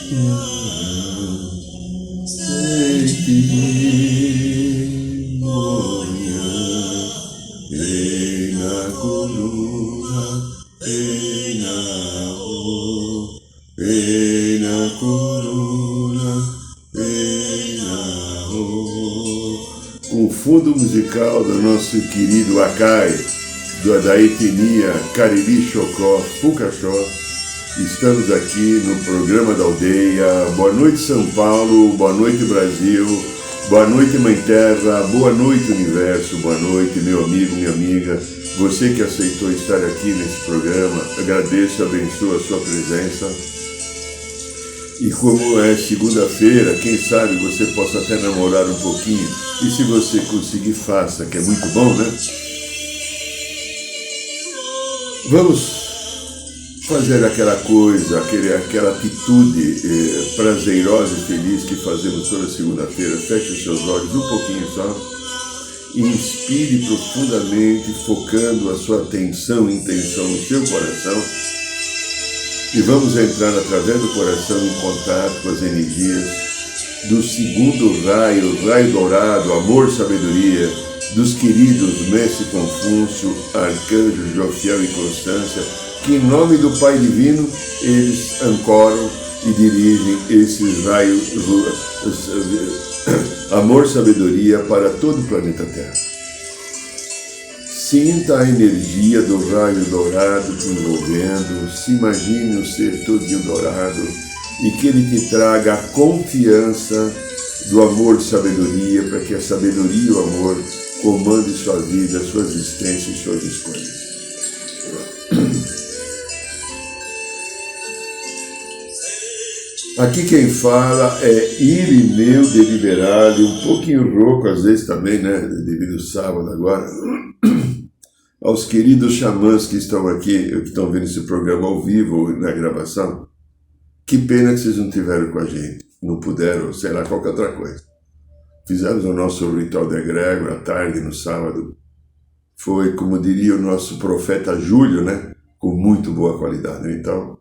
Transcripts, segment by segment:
Com o fundo musical do nosso querido Akai, da etnia Cariri Chocó, Pucaxó. Estamos aqui no programa da aldeia. Boa noite, São Paulo. Boa noite, Brasil. Boa noite, Mãe Terra. Boa noite, Universo. Boa noite, meu amigo, minha amiga. Você que aceitou estar aqui nesse programa, agradeço e abençoo a sua presença. E como é segunda-feira, quem sabe você possa até namorar um pouquinho. E se você conseguir, faça, que é muito bom, né? Vamos fazer aquela coisa, aquela atitude prazerosa e feliz que fazemos toda segunda-feira. Feche os seus olhos um pouquinho só. Inspire profundamente, focando a sua atenção e intenção no seu coração. E vamos entrar através do coração em contato com as energias do segundo raio, o raio dourado, amor, sabedoria, dos queridos Mestre Confúcio, Arcanjo Jofiel e Constância, que em nome do Pai Divino, eles ancoram e dirigem esses raios, amor, sabedoria para todo o planeta Terra. Sinta a energia do raio dourado te envolvendo, se imagine o ser todinho dourado e que ele te traga a confiança do amor e sabedoria, para que a sabedoria e o amor comandem sua vida, sua existência e suas escolhas. Aqui quem fala é Irineu de Liberale, um pouquinho rouco às vezes também, né, devido ao sábado agora. Aos queridos xamãs que estão aqui, que estão vendo esse programa ao vivo na gravação, que pena que vocês não tiveram com a gente, não puderam, sei lá, qualquer outra coisa. Fizemos o nosso ritual de egrégora à tarde, no sábado. Foi, como diria o nosso profeta Júlio, né, com muito boa qualidade. Então,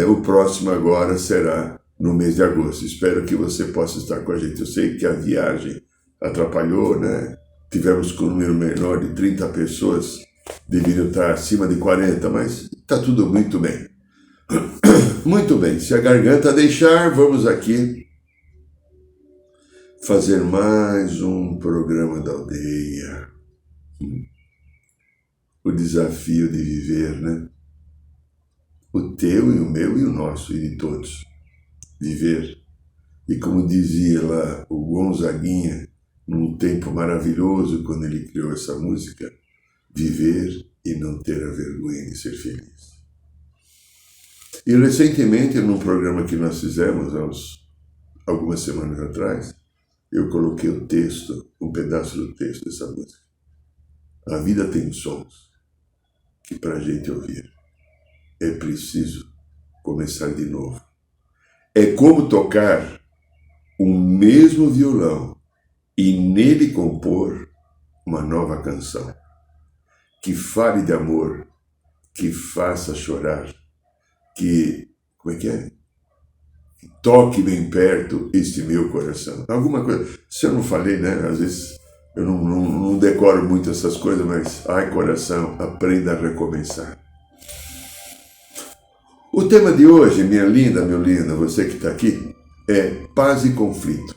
o próximo agora será no mês de agosto. Espero que você possa estar com a gente. Eu sei que a viagem atrapalhou, né? Tivemos com um número menor de 30 pessoas, devido estar acima de 40, mas está tudo muito bem. Muito bem, se a garganta deixar, vamos aqui fazer mais um programa da aldeia. O desafio de viver, né? O teu e o meu e o nosso e de todos. Viver. E como dizia lá o Gonzaguinha, num tempo maravilhoso, quando ele criou essa música, viver e não ter a vergonha de ser feliz. E recentemente, num programa que nós fizemos, algumas semanas atrás, eu coloquei o texto, um pedaço do texto dessa música. A vida tem sons que para a gente ouvir é preciso começar de novo. É como tocar o mesmo violão e nele compor uma nova canção, que fale de amor, que faça chorar, que, que toque bem perto este meu coração. Alguma coisa, se eu não falei, né, às vezes eu não decoro muito essas coisas, mas, ai coração, aprenda a recomeçar. O tema de hoje, minha linda, meu lindo, você que está aqui, é paz e conflito.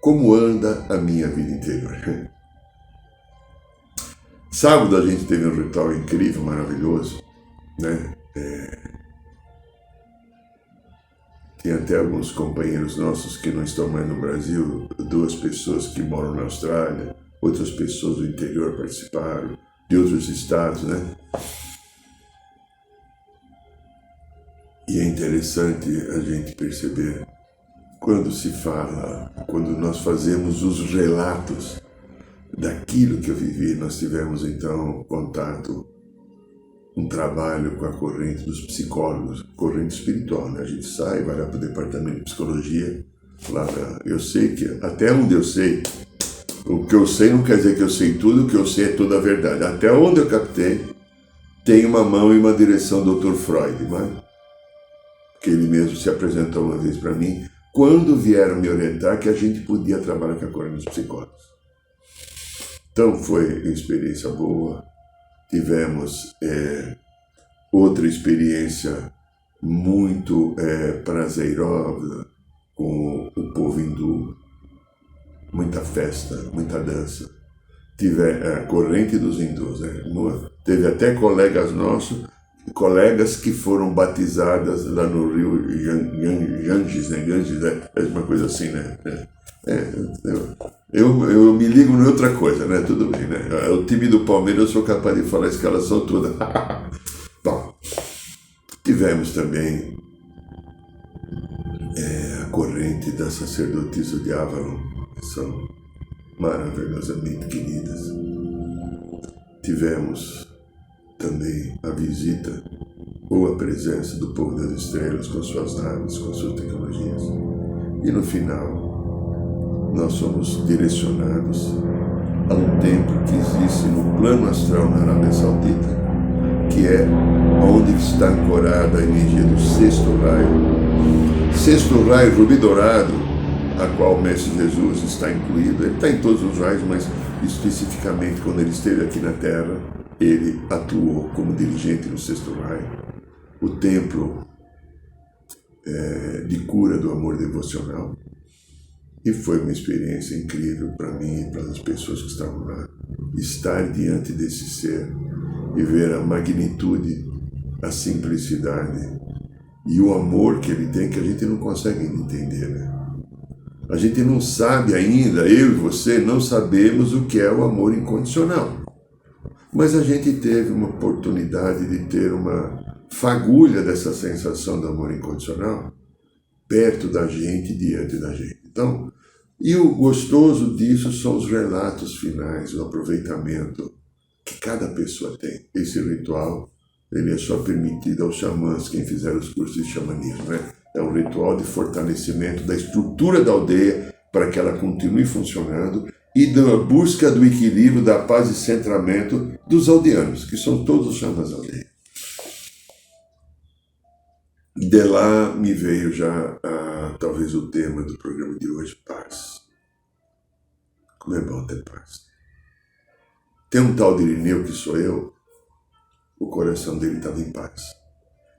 Como anda a minha vida interior? Sábado a gente teve um ritual incrível, maravilhoso, né? Tem até alguns companheiros nossos que não estão mais no Brasil, 2 pessoas que moram na Austrália, outras pessoas do interior participaram, de outros estados, né? E é interessante a gente perceber quando se fala, quando nós fazemos os relatos daquilo que eu vivi. Nós tivemos então contato, um trabalho com a corrente dos psicólogos, corrente espiritual, né? A gente sai, vai lá para o departamento de psicologia, lá eu sei que, até onde eu sei, o que eu sei não quer dizer que eu sei tudo, o que eu sei é toda a verdade. Até onde eu captei, tem uma mão e uma direção do Dr. Freud, mas que ele mesmo se apresentou uma vez para mim, quando vieram me orientar que a gente podia trabalhar com a cura dos psicólogos. Então foi uma experiência boa. Tivemos outra experiência muito prazerosa com o povo hindu, muita festa, muita dança. Tive a corrente dos hindus, né? Teve até colegas nossos, colegas que foram batizadas lá no rio Ganges, né? Ganges é uma coisa assim, né? Eu me ligo em outra coisa, né? Tudo bem, né? O time do Palmeiras, eu sou capaz de falar a escalação toda. Bom, tivemos também a corrente da sacerdotisa de Avalon, que são maravilhosamente queridas. Tivemos também a visita ou a presença do povo das estrelas com suas naves, com suas tecnologias. E no final, nós somos direcionados a um templo que existe no plano astral na Arábia Saudita, que é onde está ancorada a energia do sexto raio. Sexto raio, rubi dourado, a qual o Mestre Jesus está incluído. Ele está em todos os raios, mas especificamente quando ele esteve aqui na Terra, ele atuou como dirigente no sexto raio. O templo de cura do amor devocional. E foi uma experiência incrível para mim e para as pessoas que estavam lá. Estar diante desse ser e ver a magnitude, a simplicidade e o amor que ele tem, que a gente não consegue entender, né? A gente não sabe ainda, eu e você, não sabemos o que é o amor incondicional. Mas a gente teve uma oportunidade de ter uma fagulha dessa sensação do amor incondicional perto da gente, diante da gente. Então, e o gostoso disso são os relatos finais, o aproveitamento que cada pessoa tem. Esse ritual, ele é só permitido aos xamãs, quem fizer os cursos de xamanismo, né? É um ritual de fortalecimento da estrutura da aldeia para que ela continue funcionando e da busca do equilíbrio, da paz e centramento dos aldeanos, que são todos os xamãs da aldeia. De lá me veio já talvez o tema do programa de hoje, paz. Como é bom ter paz. Tem um tal de Irineu, que sou eu, o coração dele estava em paz.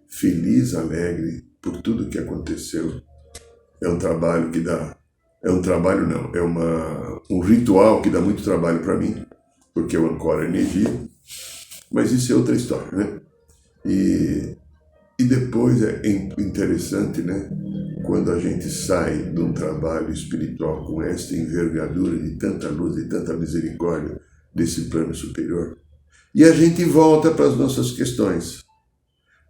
Feliz, alegre por tudo que aconteceu. É um trabalho que dá... É um trabalho não, é um ritual que dá muito trabalho para mim, porque eu ancoro a energia, mas isso é outra história, né? E depois é interessante, né? Quando a gente sai de um trabalho espiritual com esta envergadura de tanta luz e tanta misericórdia desse plano superior, e a gente volta para as nossas questões.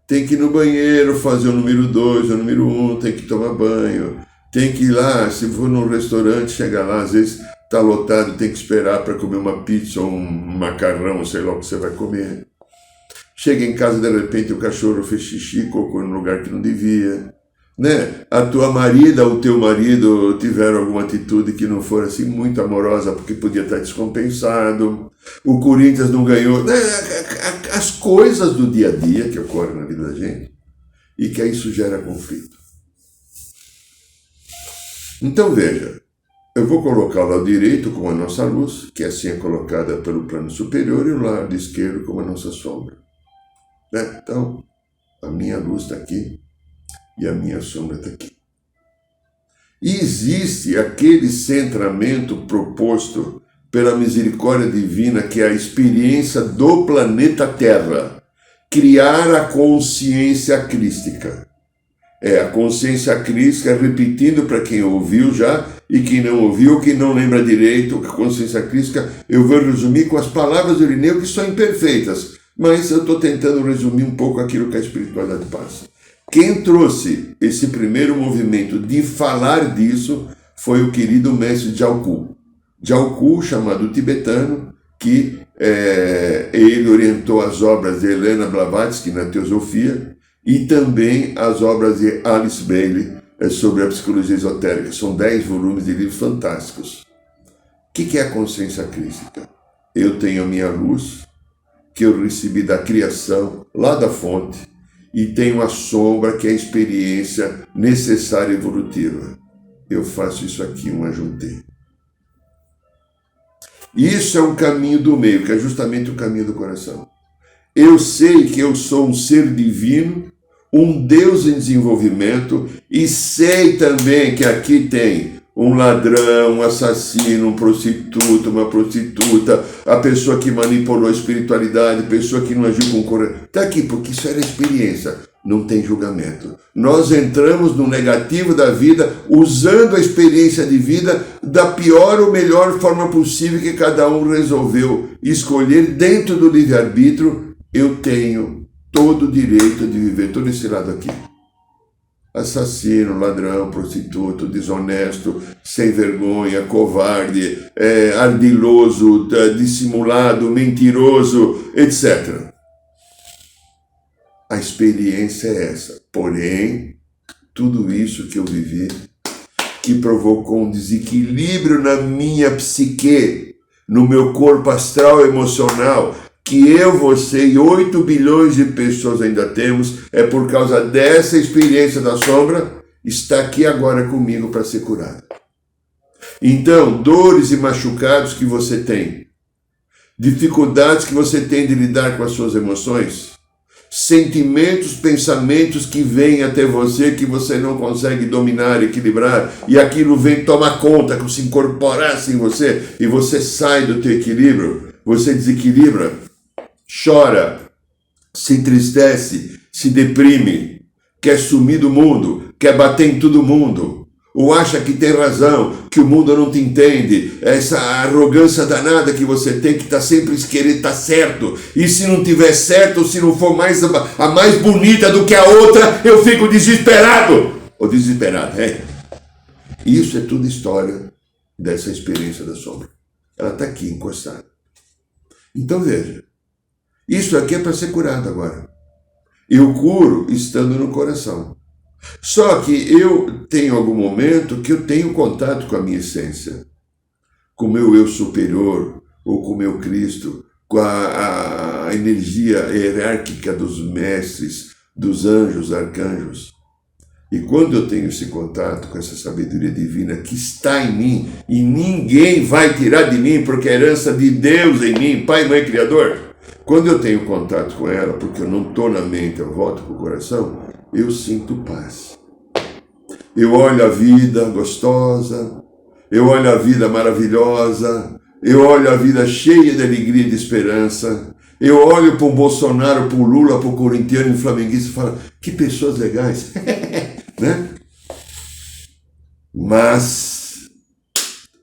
Tem que ir no banheiro, fazer o número 2, o número 1, tem que tomar banho, tem que ir lá, se for num restaurante, chega lá, às vezes está lotado, tem que esperar para comer uma pizza ou um macarrão, sei lá o que você vai comer. Chega em casa, de repente, o cachorro fez xixi, cocô no lugar que não devia. Né? A tua marida ou o teu marido tiveram alguma atitude que não for assim muito amorosa, porque podia estar descompensado. O Corinthians não ganhou. Né? As coisas do dia a dia que ocorrem na vida da gente e que isso gera conflito. Então veja, eu vou colocar o lado direito como a nossa luz, que assim é colocada pelo plano superior, e o lado esquerdo como a nossa sombra. Né? Então, a minha luz está aqui e a minha sombra está aqui. E existe aquele centramento proposto pela misericórdia divina, que é a experiência do planeta Terra, criar a consciência crística. A consciência crística, repetindo para quem ouviu já, e quem não ouviu, quem não lembra direito, a consciência crística, eu vou resumir com as palavras do Irineu, que são imperfeitas, mas eu estou tentando resumir um pouco aquilo que a espiritualidade passa. Quem trouxe esse primeiro movimento de falar disso foi o querido mestre Jalku. Jalku, chamado tibetano, que ele orientou as obras de Helena Blavatsky na Teosofia e também as obras de Alice Bailey sobre a psicologia esotérica. São 10 volumes de livros fantásticos. O que é a consciência crística? Eu tenho a minha luz, que eu recebi da criação, lá da fonte, e tenho a sombra, que é a experiência necessária e evolutiva. Eu faço isso aqui, um ajuntei. Isso é um caminho do meio, que é justamente o caminho do coração. Eu sei que eu sou um ser divino, um Deus em desenvolvimento, e sei também que aqui tem um ladrão, um assassino, um prostituto, uma prostituta, a pessoa que manipulou a espiritualidade, a pessoa que não agiu com coração. Está aqui, porque isso era experiência, não tem julgamento. Nós entramos no negativo da vida, usando a experiência de vida da pior ou melhor forma possível que cada um resolveu escolher dentro do livre-arbítrio. Eu tenho todo o direito de viver todo esse lado aqui. Assassino, ladrão, prostituto, desonesto, sem vergonha, covarde, ardiloso, dissimulado, mentiroso, etc. A experiência é essa. Porém, tudo isso que eu vivi, que provocou um desequilíbrio na minha psique, no meu corpo astral e emocional, que eu, você e 8 bilhões de pessoas ainda temos, é por causa dessa experiência da sombra, está aqui agora comigo para ser curada. Então, dores e machucados que você tem, dificuldades que você tem de lidar com as suas emoções, sentimentos, pensamentos que vêm até você que você não consegue dominar, equilibrar, e aquilo vem tomar conta, se incorporar em você, e você sai do teu equilíbrio, você desequilibra, chora, se entristece, se deprime, quer sumir do mundo, quer bater em todo mundo, ou acha que tem razão, que o mundo não te entende, essa arrogância danada que você tem, que está sempre querendo estar certo, e se não tiver certo, ou se não for a mais bonita do que a outra, eu fico desesperado, ou desesperado, Isso é tudo história dessa experiência da sombra. Ela está aqui encostada. Então veja, isso aqui é para ser curado agora. Eu curo estando no coração. Só que eu tenho algum momento que eu tenho contato com a minha essência, com o meu eu superior, ou com o meu Cristo, com a energia hierárquica dos mestres, dos anjos, arcanjos. E quando eu tenho esse contato com essa sabedoria divina que está em mim, e ninguém vai tirar de mim, porque é a herança de Deus em mim, Pai, Mãe, Criador. Quando eu tenho contato com ela, porque eu não estou na mente, eu volto para o coração, eu sinto paz. Eu olho a vida gostosa, eu olho a vida maravilhosa, eu olho a vida cheia de alegria e de esperança, eu olho para o Bolsonaro, para o Lula, para o corintiano e flamenguista e falo, que pessoas legais, né? Mas,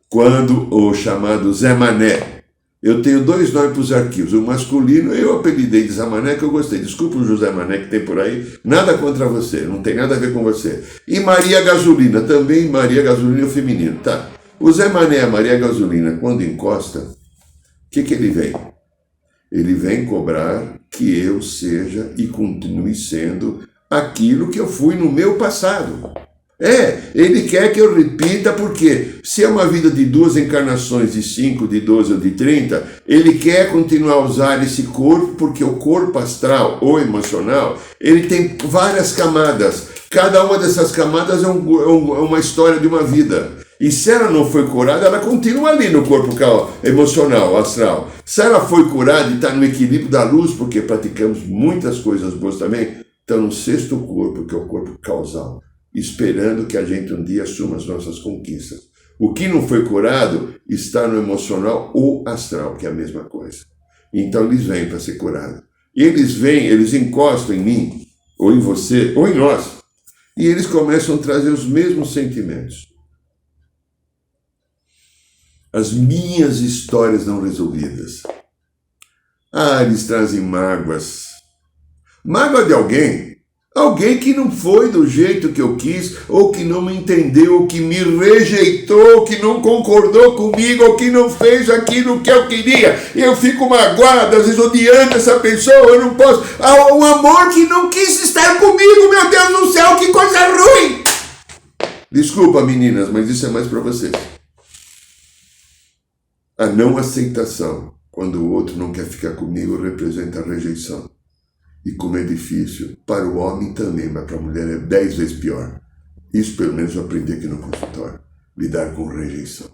quando o chamado Zé Mané, eu tenho 2 nomes para os arquivos, o masculino eu apelidei de Zé Mané, que eu gostei, desculpa o José Mané que tem por aí, nada contra você, não tem nada a ver com você. E Maria Gasolina, também Maria Gasolina é o feminino, tá? O Zé Mané, a Maria Gasolina, quando encosta, o que ele vem? Ele vem cobrar que eu seja e continue sendo aquilo que eu fui no meu passado. Ele quer que eu repita, porque se é uma vida de 2 encarnações, de 5, de 12 ou de 30, ele quer continuar a usar esse corpo, porque o corpo astral ou emocional, ele tem várias camadas. Cada uma dessas camadas é uma história de uma vida. E se ela não foi curada, ela continua ali no corpo emocional, astral. Se ela foi curada e está no equilíbrio da luz, porque praticamos muitas coisas boas também, está no 6º corpo, que é o corpo causal, esperando que a gente um dia assuma as nossas conquistas. O que não foi curado está no emocional ou astral, que é a mesma coisa. Então eles vêm para ser curados. E eles vêm, eles encostam em mim, ou em você, ou em nós, e eles começam a trazer os mesmos sentimentos. As minhas histórias não resolvidas. Eles trazem mágoas. Mágoa de alguém que não foi do jeito que eu quis, ou que não me entendeu, ou que me rejeitou, ou que não concordou comigo, ou que não fez aquilo que eu queria. Eu fico magoado, às vezes odiando essa pessoa, eu não posso. Um amor que não quis estar comigo, meu Deus do céu, que coisa ruim! Desculpa, meninas, mas isso é mais para vocês. A não aceitação, quando o outro não quer ficar comigo, representa a rejeição. E como é difícil, para o homem também, mas para a mulher é 10 vezes pior. Isso pelo menos eu aprendi aqui no consultório. Lidar com rejeição.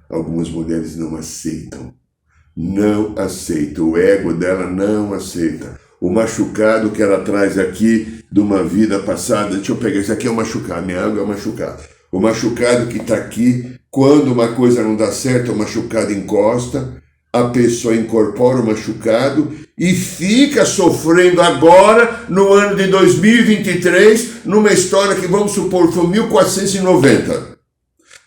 Algumas mulheres não aceitam. Não aceita. O ego dela não aceita. O machucado que ela traz aqui de uma vida passada. Deixa eu pegar, isso aqui é um machucado. Minha água é um machucado. O machucado que está aqui, quando uma coisa não dá certo, o machucado encosta. A pessoa incorpora o machucado e fica sofrendo agora, no ano de 2023, numa história que vamos supor foi 1490.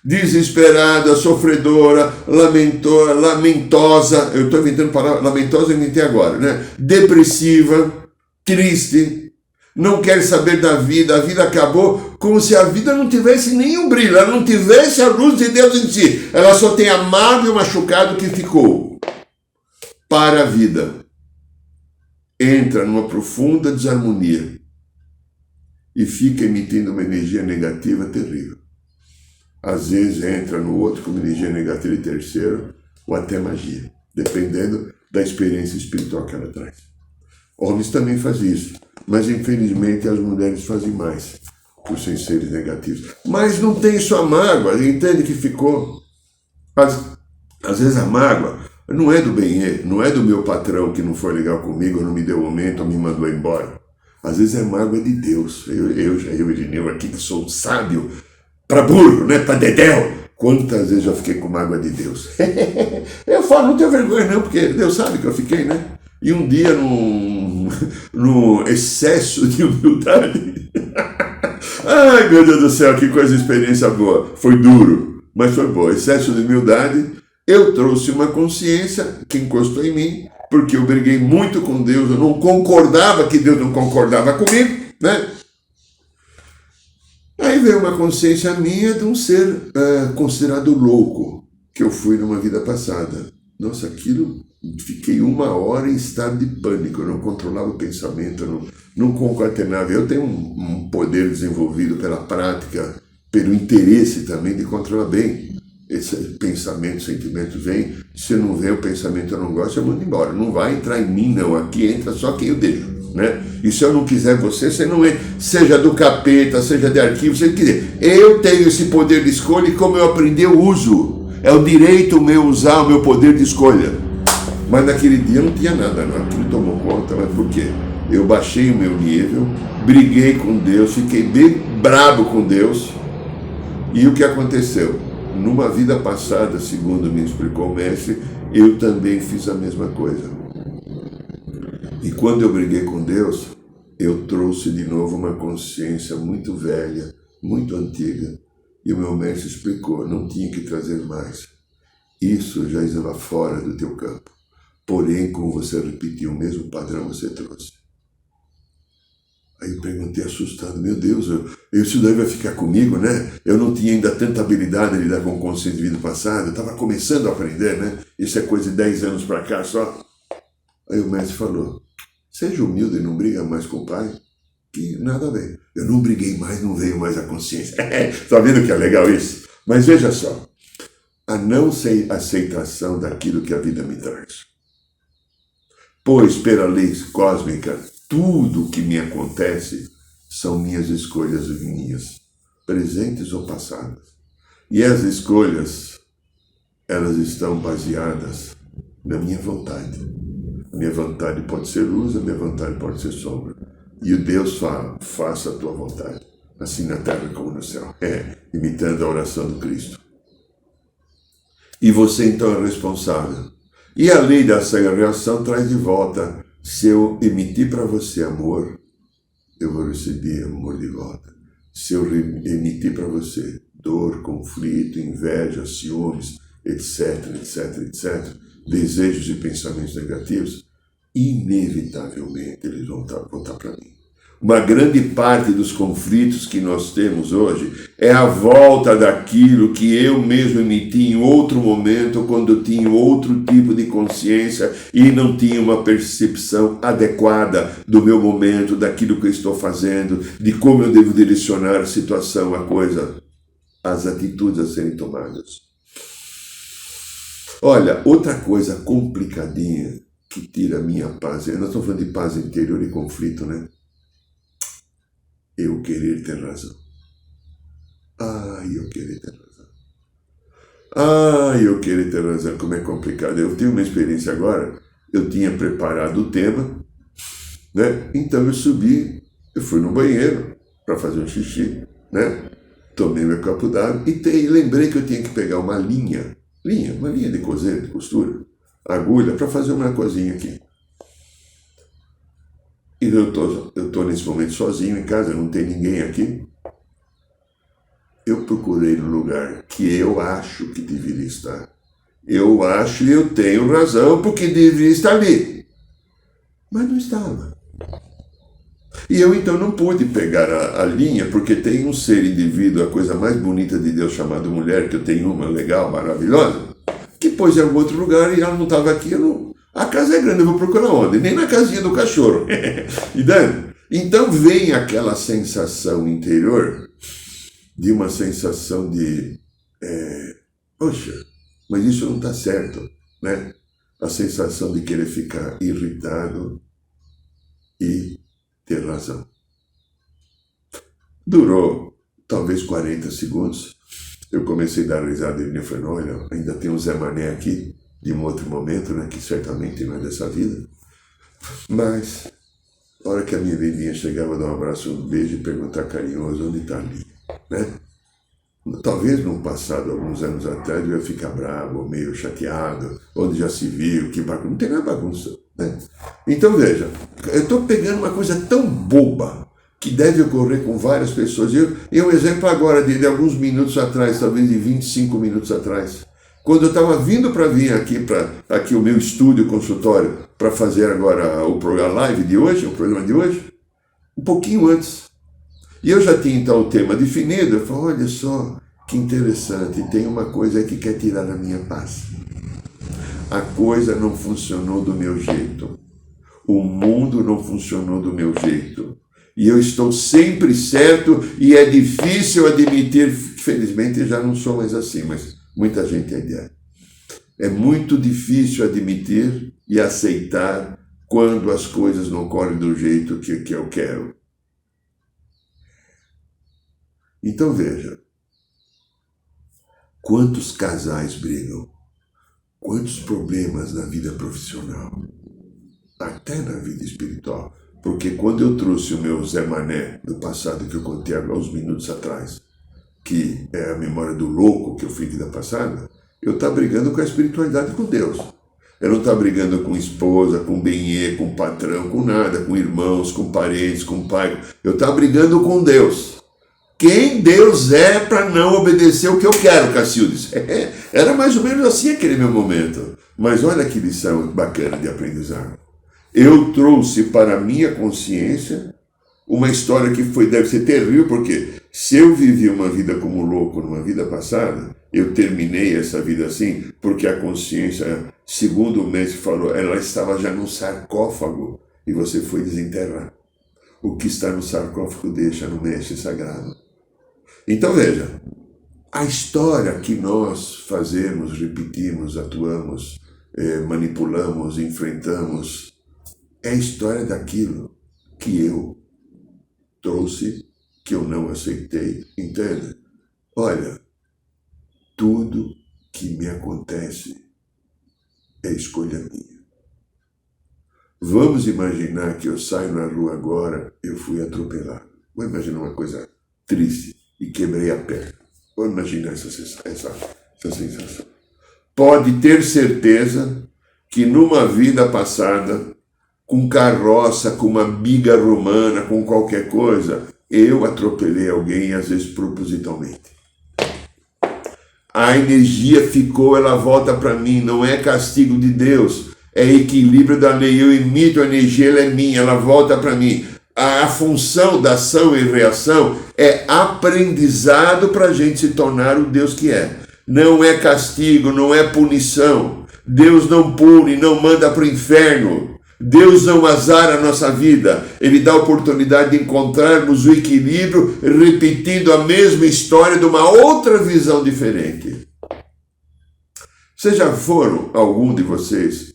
Desesperada, sofredora, lamentosa, eu estou inventando palavra, lamentosa eu inventei agora, né? Depressiva, triste, não quer saber da vida, a vida acabou, como se a vida não tivesse nenhum brilho, ela não tivesse a luz de Deus em si, ela só tem a mágoa e o machucado que ficou para a vida. Entra numa profunda desarmonia e fica emitindo uma energia negativa terrível. Às vezes entra no outro com uma energia negativa e terceiro, ou até magia, dependendo da experiência espiritual que ela traz. Homens também fazem isso, mas infelizmente as mulheres fazem mais, por serem seres negativos. Mas não tem só mágoa, entende que ficou? Às vezes a mágoa não é do bem, não é do meu patrão que não foi legal comigo, não me deu aumento, ou me mandou embora. Às vezes é mágoa de Deus. Eu Irineu aqui que sou sábio, para burro, né? Para dedéu. Quantas vezes eu fiquei com mágoa de Deus? Eu falo, não tenho vergonha não, porque Deus sabe que eu fiquei, né? E um dia, no excesso de humildade, ai meu Deus do céu, que coisa, experiência boa. Foi duro, mas foi boa. Excesso de humildade, eu trouxe uma consciência que encostou em mim, porque eu briguei muito com Deus, eu não concordava que Deus não concordava comigo, né? Aí veio uma consciência minha de um ser considerado louco, que eu fui numa vida passada. Nossa, aquilo, fiquei 1 hora em estado de pânico, eu não controlava o pensamento, eu não concatenava. Eu tenho um poder desenvolvido pela prática, pelo interesse também de controlar bem. Esse pensamento, sentimento vem, se não vem o pensamento eu não gosto, eu mando embora. Não vai entrar em mim não, aqui entra só quem eu deixo, né? E se eu não quiser você não é, seja do capeta, seja de arquivo, seja quiser. Eu tenho esse poder de escolha e como eu aprendi eu uso. É o direito meu usar o meu poder de escolha. Mas naquele dia não tinha nada, não. Aquilo tomou conta, mas por quê? Eu baixei o meu nível, briguei com Deus, fiquei bem brabo com Deus. E o que aconteceu? Numa vida passada, segundo me explicou o mestre, eu também fiz a mesma coisa. E quando eu briguei com Deus, eu trouxe de novo uma consciência muito velha, muito antiga. E o meu mestre explicou, não tinha que trazer mais. Isso já estava fora do teu campo. Porém, como você repetiu, o mesmo padrão você trouxe. Aí eu perguntei assustado, meu Deus, isso daí vai ficar comigo, né? Eu não tinha ainda tanta habilidade de lidar com consciência de vida passada, eu estava começando a aprender, né? Isso é coisa de 10 anos para cá só. Aí o mestre falou, seja humilde e não briga mais com o pai, que nada a ver. Eu não briguei mais, não veio mais a consciência. Está vendo que é legal isso? Mas veja só, a não aceitação daquilo que a vida me traz. Pois pela lei cósmica, tudo que me acontece são minhas escolhas minhas, presentes ou passadas. E as escolhas, elas estão baseadas na minha vontade. A minha vontade pode ser luz, a minha vontade pode ser sombra. E o Deus fala, faça a tua vontade, assim na terra como no céu. Imitando a oração do Cristo. E você então é responsável. E a lei da reação traz de volta. Se eu emitir para você amor, eu vou receber amor de volta. Se eu emitir para você dor, conflito, inveja, ciúmes, etc, etc, etc, desejos e pensamentos negativos, inevitavelmente eles vão voltar para mim. Uma grande parte dos conflitos que nós temos hoje é a volta daquilo que eu mesmo emiti em outro momento, quando eu tinha outro tipo de consciência e não tinha uma percepção adequada do meu momento, daquilo que eu estou fazendo, de como eu devo direcionar a situação, a coisa, as atitudes a serem tomadas. Olha, outra coisa complicadinha que tira a minha paz. Nós estamos falando de paz interior e conflito, né? Eu querer ter razão. Eu querer ter razão. Eu querer ter razão, como é complicado. Eu tive uma experiência agora, eu tinha preparado o tema, né? Então eu subi, eu fui no banheiro para fazer um xixi, né? Tomei meu copo d'água e lembrei que eu tinha que pegar uma linha de coser, de costura, agulha, para fazer uma coisinha aqui. E eu tô nesse momento sozinho em casa, não tem ninguém aqui. Eu procurei no lugar que eu acho que deveria estar. Eu acho e eu tenho razão porque deveria estar ali. Mas não estava. E eu então não pude pegar a linha, porque tem um ser indivíduo, a coisa mais bonita de Deus chamado mulher, que eu tenho uma legal, maravilhosa, que pôs em algum outro lugar e ela não estava aqui. A casa é grande, eu vou procurar onde? Nem na casinha do cachorro. Então vem aquela sensação interior, de uma sensação de, poxa, mas isso não está certo, né? A sensação de querer ficar irritado e ter razão. Durou talvez 40 segundos. Eu comecei a dar risada e falei, olha, ainda tem um Zé Mané aqui, de um outro momento, né, que certamente não é dessa vida. Mas, na hora que a minha vizinha chegava, eu dar um abraço, um beijo e perguntar carinhoso onde está a linha, né? Talvez no passado, alguns anos atrás, eu ia ficar bravo, meio chateado, onde já se viu, que bagunça. Não tem nada bagunça, né? Então veja, eu estou pegando uma coisa tão boba que deve ocorrer com várias pessoas. E um exemplo agora de alguns minutos atrás, talvez de 25 minutos atrás, quando eu estava vindo para vir aqui o meu estúdio, consultório, para fazer agora o programa live de hoje, o programa de hoje, um pouquinho antes. E eu já tinha então o tema definido. Eu falei, olha só, que interessante, tem uma coisa que quer tirar a minha paz. A coisa não funcionou do meu jeito. O mundo não funcionou do meu jeito. E eu estou sempre certo e é difícil admitir, felizmente já não sou mais assim, mas muita gente é. É muito difícil admitir e aceitar quando as coisas não correm do jeito que eu quero. Então veja, quantos casais brigam, quantos problemas na vida profissional, até na vida espiritual. Porque quando eu trouxe o meu Zé Mané do passado, que eu contei há uns minutos atrás, que é a memória do louco que eu fui vida passada, eu estava brigando com a espiritualidade, com Deus. Eu não estava brigando com esposa, com benê, com patrão, com nada, com irmãos, com parentes, com pai. Eu estava brigando com Deus. Quem Deus é para não obedecer o que eu quero, Cacildes? Era mais ou menos assim aquele meu momento. Mas olha que lição bacana de aprendizado. Eu trouxe para a minha consciência uma história que deve ser terrível, porque se eu vivi uma vida como louco numa vida passada, eu terminei essa vida assim, porque a consciência, segundo o mestre falou, ela estava já num sarcófago e você foi desenterrar. O que está no sarcófago deixa no mestre sagrado. Então veja, a história que nós fazemos, repetimos, atuamos, manipulamos, enfrentamos, é a história daquilo que eu trouxe, que eu não aceitei, entende? Olha, tudo que me acontece é escolha minha. Vamos imaginar que eu saio na rua agora, eu fui atropelado. Vamos imaginar uma coisa triste e quebrei a perna. Vamos imaginar essa sensação. Pode ter certeza que numa vida passada, com carroça, com uma biga romana, com qualquer coisa, eu atropelei alguém, às vezes propositalmente. A energia ficou, ela volta para mim, não é castigo de Deus, é equilíbrio da lei. Eu emito a energia, ela é minha, ela volta para mim. A função da ação e reação é aprendizado para a gente se tornar o Deus que é. Não é castigo, não é punição. Deus não pune, não manda para o inferno. Deus não azara a nossa vida. Ele dá a oportunidade de encontrarmos o equilíbrio, repetindo a mesma história de uma outra visão diferente. Vocês já foram, algum de vocês,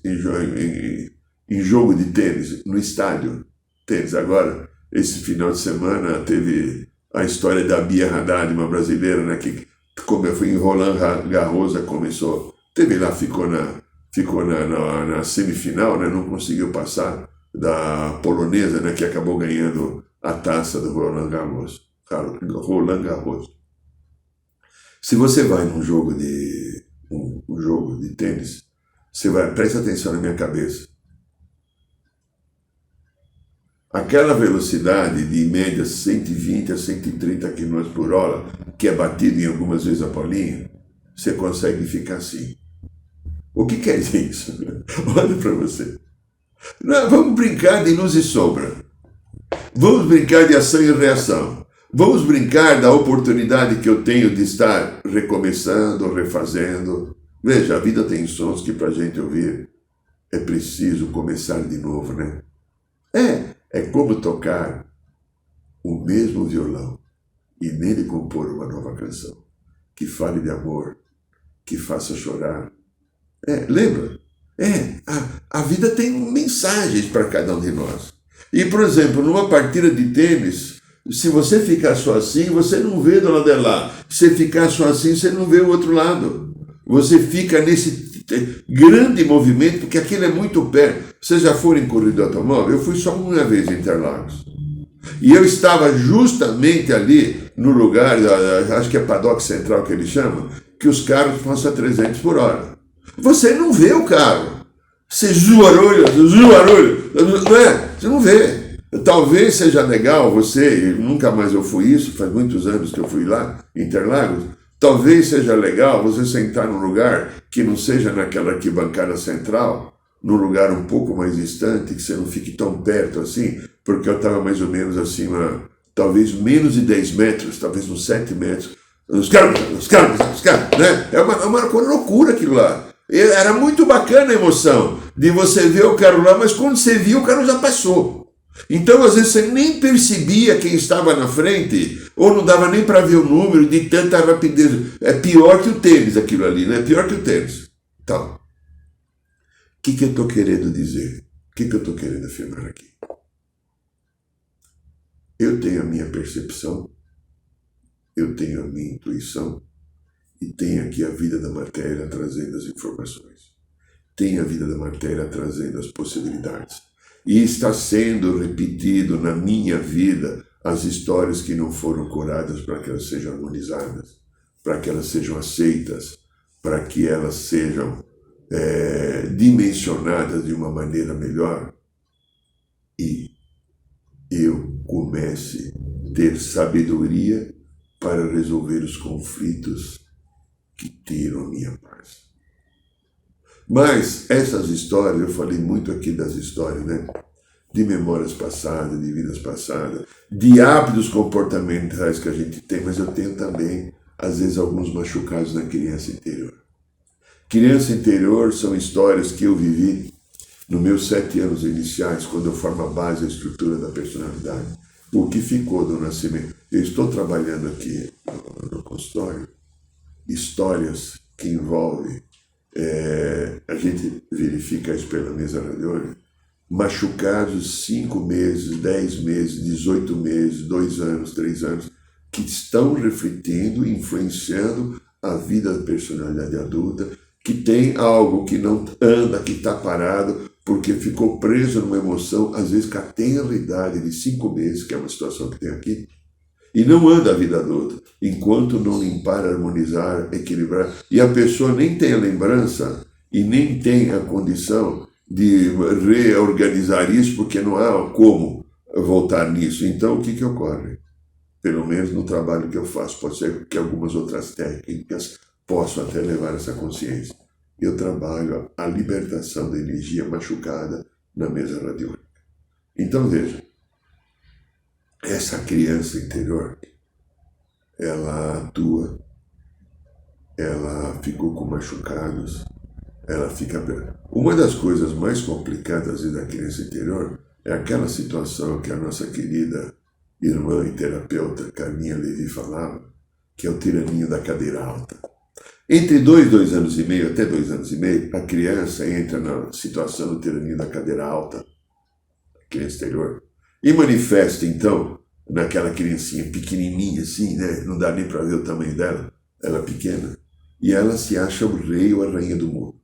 em jogo de tênis, no estádio. Tênis. Agora, esse final de semana, teve a história da Bia Haddad, uma brasileira, né, que como foi em Roland Garros, começou, teve lá, ficou na semifinal, né, não conseguiu passar da polonesa, né, que acabou ganhando a taça do Roland Garros. Roland Garros. Se você vai num jogo de um jogo de tênis, você vai, presta atenção na minha cabeça. Aquela velocidade de em média 120 a 130 km por hora, que é batido em algumas vezes a bolinha, você consegue ficar assim. O que quer dizer isso? Olha para você. Não, vamos brincar de luz e sombra. Vamos brincar de ação e reação. Vamos brincar da oportunidade que eu tenho de estar recomeçando, refazendo. Veja, a vida tem sons que para a gente ouvir é preciso começar de novo, né? É como tocar o mesmo violão e nele compor uma nova canção que fale de amor, que faça chorar. Lembra? A vida tem mensagens para cada um de nós. E, por exemplo, numa partida de tênis, se você ficar só assim, você não vê do lado de lá. Se você ficar só assim, você não vê o outro lado. Você fica nesse grande movimento, porque aquilo é muito perto. Vocês já foram em corrida automóvel? Eu fui só uma vez em Interlagos. E eu estava justamente ali no lugar, acho que é paddock central que eles chamam, que os carros passam a 300 por hora. Você não vê o carro. Você zuarolha, não é? Você não vê. Talvez seja legal você, nunca mais eu fui isso, faz muitos anos que eu fui lá, em Interlagos, talvez seja legal você sentar num lugar que não seja naquela arquibancada central, num lugar um pouco mais distante, que você não fique tão perto assim, porque eu estava mais ou menos acima, talvez menos de 10 metros, talvez uns 7 metros. Os caras, né? É uma loucura aquilo lá. Era muito bacana a emoção de você ver o carro lá, mas quando você viu, o carro já passou. Então, às vezes, você nem percebia quem estava na frente, ou não dava nem para ver o número de tanta rapidez. É pior que o tênis aquilo ali, né? É pior que o tênis. Então, o que eu estou querendo dizer? O que eu estou querendo afirmar aqui? Eu tenho a minha percepção, eu tenho a minha intuição, e tenho aqui a vida da matéria trazendo as informações. Tem a vida da matéria trazendo as possibilidades. E está sendo repetido na minha vida as histórias que não foram curadas para que elas sejam harmonizadas, para que elas sejam aceitas, para que elas sejam dimensionadas de uma maneira melhor. E eu comece a ter sabedoria para resolver os conflitos que tiram a minha paz. Mas essas histórias, eu falei muito aqui das histórias, né? De memórias passadas, de vidas passadas, de hábitos comportamentais que a gente tem, mas eu tenho também, às vezes, alguns machucados na criança interior. Criança interior são histórias que eu vivi nos meus 7 anos iniciais, quando eu formo a base, a estrutura da personalidade. O que ficou do nascimento. Eu estou trabalhando aqui no consultório histórias que envolvem, a gente verifica isso pela mesa radiônica, machucados 5 meses, 10 meses, 18 meses, 2 anos, 3 anos, que estão refletindo, influenciando a vida da personalidade adulta, que tem algo que não anda, que está parado, porque ficou preso numa emoção, às vezes com a tenra idade de 5 meses, que é uma situação que tem aqui, e não anda a vida adulta, enquanto não limpar, harmonizar, equilibrar. E a pessoa nem tem a lembrança e nem tem a condição de reorganizar isso, porque não há como voltar nisso. Então, o que ocorre? Pelo menos no trabalho que eu faço, pode ser que algumas outras técnicas possam até levar essa consciência. Eu trabalho a libertação da energia machucada na mesa radiônica. Então, veja, essa criança interior, ela atua, ela ficou com machucados, ela fica... Uma das coisas mais complicadas da criança interior é aquela situação que a nossa querida irmã e terapeuta Carminha Levi falava, que é o tiraninho da cadeira alta. Entre 2 anos e meio, até 2 anos e meio, a criança entra na situação de tirania da cadeira alta, a criança exterior, e manifesta, então, naquela criancinha pequenininha assim, né? Não dá nem para ver o tamanho dela, ela é pequena, e ela se acha o rei ou a rainha do mundo.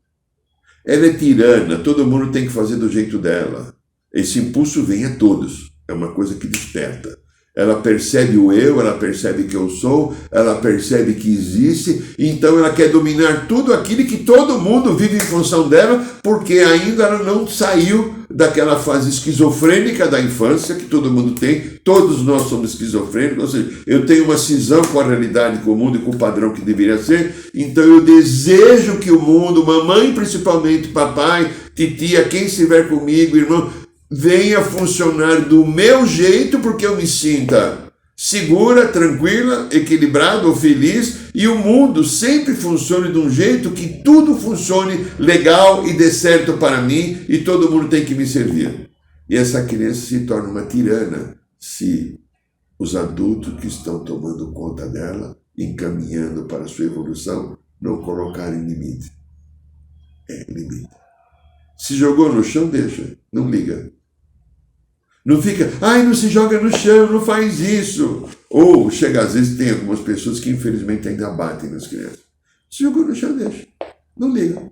Ela é tirana, todo mundo tem que fazer do jeito dela. Esse impulso vem a todos, é uma coisa que desperta. Ela percebe o eu, ela percebe que eu sou, ela percebe que existe, então ela quer dominar tudo aquilo que todo mundo vive em função dela, porque ainda ela não saiu daquela fase esquizofrênica da infância, que todo mundo tem, todos nós somos esquizofrênicos, ou seja, eu tenho uma cisão com a realidade, com o mundo e com o padrão que deveria ser, então eu desejo que o mundo, mamãe principalmente, papai, titia, quem estiver comigo, irmão, venha funcionar do meu jeito, porque eu me sinta segura, tranquila, equilibrada ou feliz, e o mundo sempre funcione de um jeito que tudo funcione legal e dê certo para mim, e todo mundo tem que me servir. E essa criança se torna uma tirana se os adultos que estão tomando conta dela, encaminhando para a sua evolução, não colocarem limite. É limite. Se jogou no chão, deixa, não liga. Não fica, ai, não se joga no chão, não faz isso. Ou chega, às vezes tem algumas pessoas que infelizmente ainda batem nas crianças. Se jogou no chão, deixa. Não liga.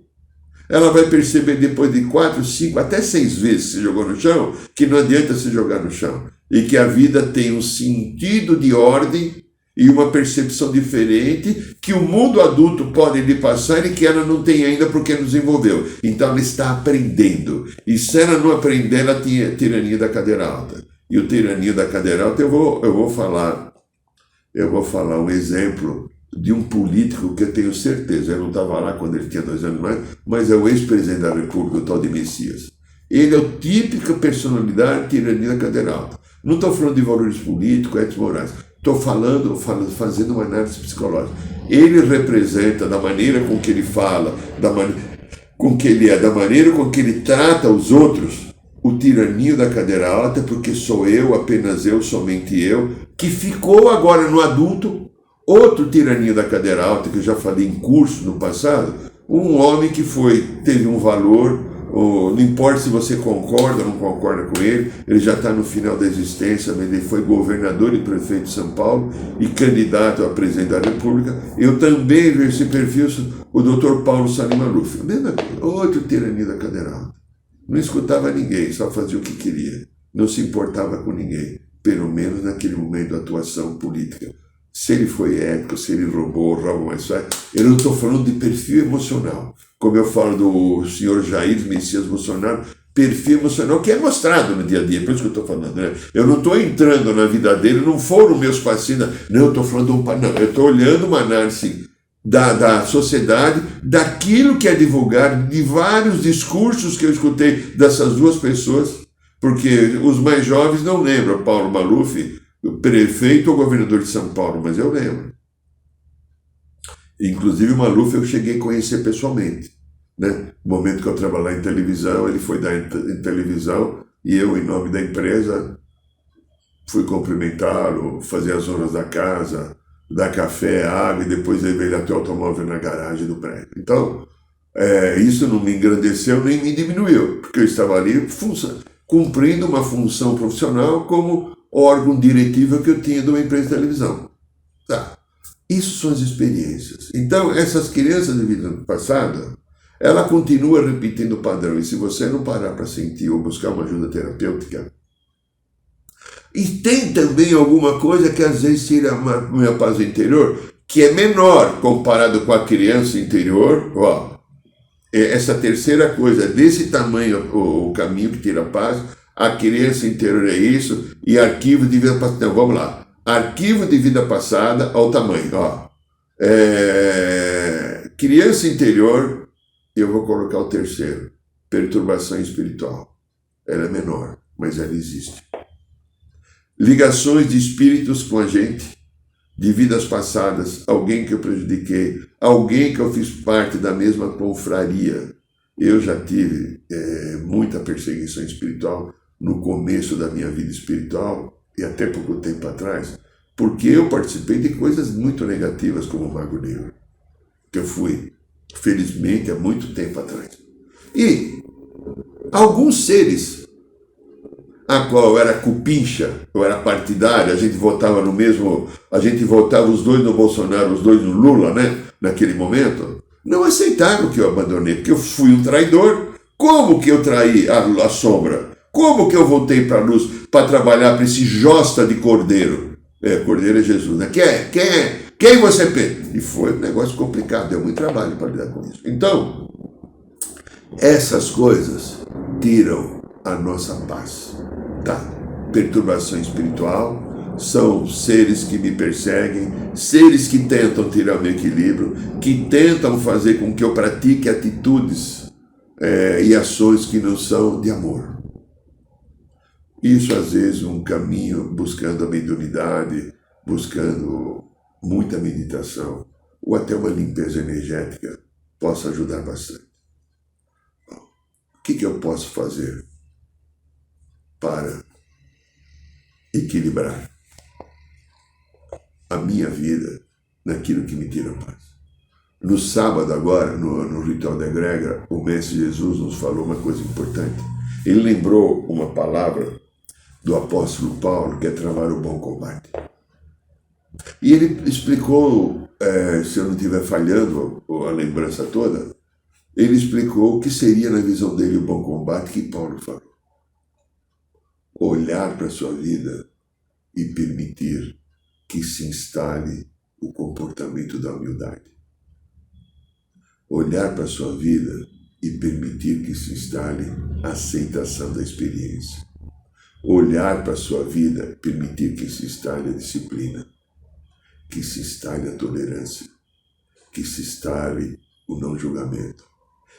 Ela vai perceber depois de 4, 5, até 6 vezes se jogou no chão, que não adianta se jogar no chão. E que a vida tem um sentido de ordem e uma percepção diferente que o mundo adulto pode lhe passar e que ela não tem ainda porque não desenvolveu. Então ela está aprendendo. E se ela não aprender, ela tinha tirania da cadeira alta. E o tirania da cadeira alta, eu vou falar um exemplo de um político que eu tenho certeza, eu não estava lá quando ele tinha 2 anos mais, mas é o ex-presidente da República, o tal de Messias. Ele é a típica personalidade tirania da cadeira alta. Não estou falando de valores políticos, éticos, morais. Estou fazendo uma análise psicológica. Ele representa, da maneira com que ele fala, da maneira com que ele é, da maneira com que ele trata os outros, o tiraninho da cadeira alta, porque sou eu, apenas eu, somente eu, que ficou agora no adulto, outro tiraninho da cadeira alta, que eu já falei em curso no passado, um homem que teve um valor, não importa se você concorda ou não concorda com ele já está no final da existência, mas ele foi governador e prefeito de São Paulo e candidato a presidente da República. Eu também vi esse perfil, o Dr. Paulo Salim Maluf, outro tiraninho da cadeira alta. Não escutava ninguém, só fazia o que queria, não se importava com ninguém, pelo menos naquele momento da atuação política. Se ele foi ético, se ele roubou mais fácil, eu não estou falando de perfil emocional. Como eu falo do senhor Jair Messias Bolsonaro, perfil emocional que é mostrado no dia a dia, por isso que eu estou falando, né? Eu não estou entrando na vida dele, não foram meus pacientes, não, eu estou falando não, eu estou olhando uma análise da sociedade, daquilo que é divulgado, de vários discursos que eu escutei dessas duas pessoas, porque os mais jovens não lembram, Paulo Maluf, prefeito ou governador de São Paulo, mas eu lembro. Inclusive o Maluf eu cheguei a conhecer pessoalmente, né? No momento que eu trabalhava em televisão, ele foi dar em televisão e eu, em nome da empresa, fui cumprimentá-lo, fazer as horas da casa, dar café, água e depois ele veio até o automóvel na garagem do prédio. Então, isso não me engrandeceu nem me diminuiu, porque eu estava ali cumprindo uma função profissional como órgão diretivo que eu tinha de uma empresa de televisão. Tá. Isso são as experiências. Então, essas crianças de vida passada, ela continua repetindo o padrão. E se você não parar para sentir ou buscar uma ajuda terapêutica, e tem também alguma coisa que às vezes tira a minha paz interior, que é menor comparado com a criança interior. Ó, essa terceira coisa, desse tamanho, o caminho que tira a paz, a criança interior é isso, e arquivo de vida passada. Então, vamos lá. Arquivo de vida passada ao tamanho. Ó. Criança interior, eu vou colocar o terceiro. Perturbação espiritual. Ela é menor, mas ela existe. Ligações de espíritos com a gente, de vidas passadas, alguém que eu prejudiquei, alguém que eu fiz parte da mesma confraria. Eu já tive muita perseguição espiritual no começo da minha vida espiritual e até pouco tempo atrás, porque eu participei de coisas muito negativas como o Mago Negro. que eu fui, felizmente, há muito tempo atrás. E alguns seres, a qual eu era cupincha, eu era partidário, a gente votava no mesmo, a gente votava os dois no Bolsonaro, os dois no Lula, né? Naquele momento, não aceitaram que eu abandonei, porque eu fui um traidor. Como que eu traí a sombra? Como que eu voltei para a luz para trabalhar para esse josta de cordeiro? Cordeiro é Jesus, né? Quem você pensa? E foi um negócio complicado, deu muito trabalho para lidar com isso. Então, essas coisas tiram a nossa paz, tá? Perturbação espiritual, são seres que me perseguem, seres que tentam tirar meu equilíbrio, que tentam fazer com que eu pratique atitudes e ações que não são de amor. Isso, às vezes, um caminho buscando a mediunidade, buscando muita meditação, ou até uma limpeza energética, possa ajudar bastante. O que eu posso fazer para equilibrar a minha vida naquilo que me tira a paz? No sábado agora, no ritual da egrégora, o Mestre Jesus nos falou uma coisa importante. Ele lembrou uma palavra do apóstolo Paulo, que é travar o bom combate. E ele explicou, se eu não estiver falhando a lembrança toda, ele explicou o que seria na visão dele o bom combate que Paulo falou. Olhar para a sua vida e permitir que se instale o comportamento da humildade. Olhar para a sua vida e permitir que se instale a aceitação da experiência. Olhar para a sua vida e permitir que se instale a disciplina, que se instale a tolerância, que se instale o não julgamento.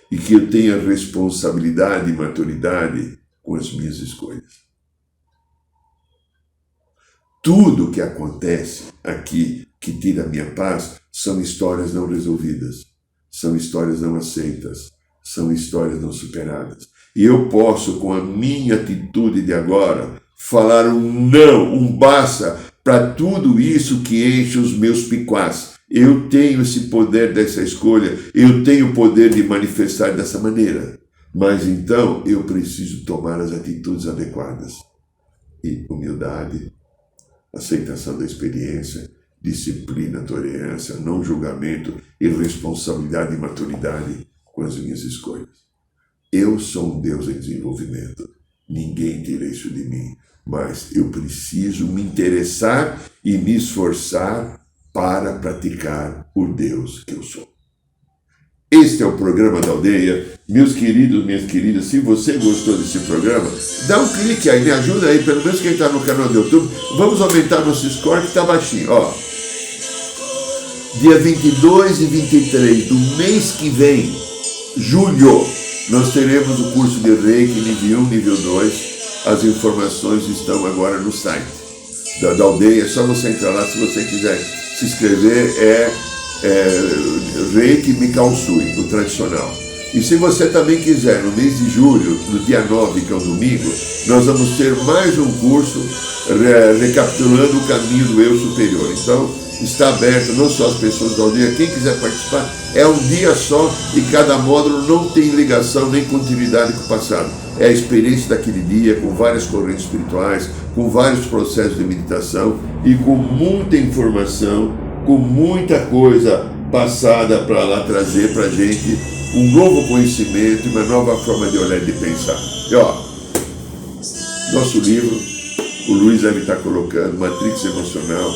E que eu tenha responsabilidade e maturidade com as minhas escolhas. Tudo que acontece aqui, que tira a minha paz, são histórias não resolvidas. São histórias não aceitas, são histórias não superadas. E eu posso, com a minha atitude de agora, falar um não, um basta para tudo isso que enche os meus picuás. Eu tenho esse poder dessa escolha, eu tenho o poder de manifestar dessa maneira. Mas então eu preciso tomar as atitudes adequadas. E humildade, aceitação da experiência, disciplina, tolerância, não julgamento e responsabilidade e maturidade com as minhas escolhas. Eu sou um Deus em desenvolvimento. Ninguém tira isso de mim. Mas eu preciso me interessar e me esforçar para praticar o Deus que eu sou. Este é o programa da Aldeia. Meus queridos, minhas queridas, se você gostou desse programa, dá um clique aí, me ajuda aí, pelo menos quem está no canal do YouTube. Vamos aumentar nosso score que está baixinho, ó. Dia 22 e 23 do mês que vem, julho, nós teremos o curso de Reiki nível 1, nível 2. As informações estão agora no site da Aldeia. É só você entrar lá se você quiser se inscrever. Reiki Mikausui, o tradicional. E se você também quiser, no mês de julho, no dia 9, que é um domingo, nós vamos ter mais um curso recapitulando o caminho do eu superior. Então, está aberto não só as pessoas da aldeia, quem quiser participar, é um dia só e cada módulo não tem ligação nem continuidade com o passado. É a experiência daquele dia, com várias correntes espirituais, com vários processos de meditação e com muita informação, com muita coisa passada para lá trazer para a gente um novo conhecimento e uma nova forma de olhar e de pensar. E ó, nosso livro, o Luiz deve estar colocando, Matrix Emocional.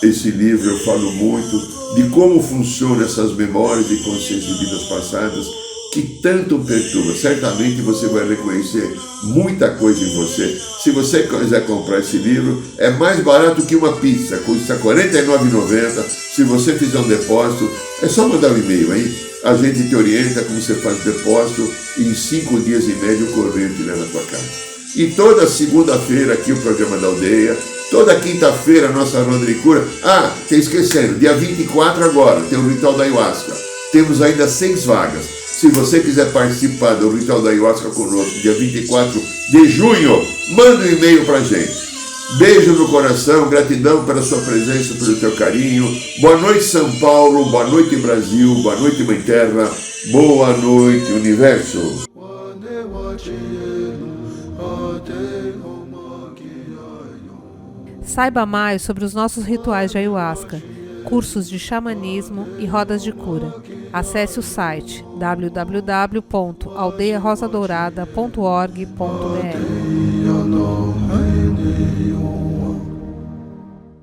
Esse livro eu falo muito de como funcionam essas memórias e consciências de vidas passadas que tanto perturba. Certamente você vai reconhecer muita coisa em você. Se você quiser comprar esse livro, é mais barato que uma pizza, custa R$ 49,90. Se você fizer um depósito, é só mandar um e-mail aí. A gente te orienta como você faz o depósito e em 5 dias e médio o correio te leva na tua casa. E toda segunda-feira aqui o programa da Aldeia, toda quinta-feira a nossa ronda de cura. Ah, tá esquecendo, dia 24 agora, tem o ritual da Ayahuasca. Temos ainda 6 vagas. Se você quiser participar do ritual da Ayahuasca conosco, dia 24 de junho, manda um e-mail pra gente. Beijo no coração, gratidão pela sua presença, pelo teu carinho. Boa noite, São Paulo, boa noite, Brasil, boa noite, Mãe Terra, boa noite, Universo. Saiba mais sobre os nossos rituais de ayahuasca, cursos de xamanismo e rodas de cura. Acesse o site www.aldeiarosadourada.org.br.